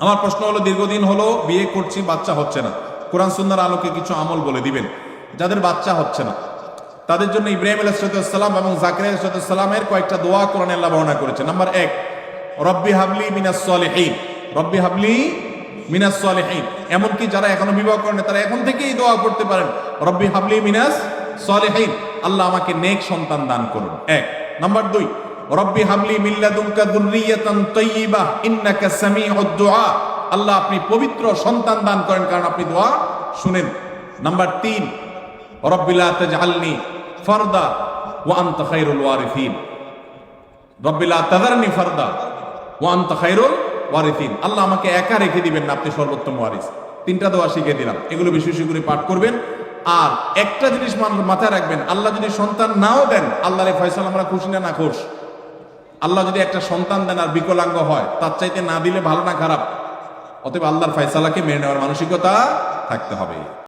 আমার প্রশ্ন হলো, দীর্ঘদিন হলো বিয়ে করছি, বাচ্চা হচ্ছে না, কোরআন সুন্নাহর আলোকে কিছু আমল বলে দিবেন। যাদের বাচ্চা হচ্ছে না তাদের জন্য ইব্রাহিম আলাইহিস সালাম এবং জাকারিয়া আলাইহিস সালামের কয়েকটা দোয়া কোরআনে আল্লাহ বর্ণনা করেছে। নাম্বার 1, রব্বি হাবলি মিনাস সলিহিন, রব্বি হাবলি মিনাস সলিহিন। এমনকি যারা এখনো বিবাহ করেন তারা এখন থেকেই দোয়া করতে পারেন, রব্বি হাবলি মিনাস সলিহিন, আল্লাহ আমাকে নেক সন্তান দান করুন। 1। নাম্বার 2, রব্বি হাবলি মিন লাদুনকা যুররিয়াতান তাইয়্যিবাহ ইন্নাকা সামিউদ দুআ, আল্লাহ আপনি পবিত্র সন্তান দান করেন কারণ আপনি দোয়া শুনেন। নাম্বার 3, রব্বি লা তাজআলনি ফারদা ওয়া আনতা খায়রুল ওয়ারিসিন, রব্বি লা তাযারনি ফারদা ওয়া আনতা খায়রুল ওয়ারিসিন, আল্লাহ আমাকে একা রেখে দিবেন না, আপনি সর্বোত্তম ওয়ারিস। 3টা দোয়া শিখিয়ে দিলাম, এগুলো বেশি বেশি করে পাঠ করবেন। আর একটা জিনিস মাথায় রাখবেন, আল্লাহ যদি সন্তান নাও দেন, আল্লাহর এই ফয়সালা আমরা খুশি না নাখুশ? আল্লাহ যদি একটা সন্তান দেন আর বিকলাঙ্গ হয়, তার চাইতে না দিলে ভালো না খারাপ? অতএব আল্লাহর ফয়সালাকে মেনে নেওয়ার মানসিকতা থাকতে হবে।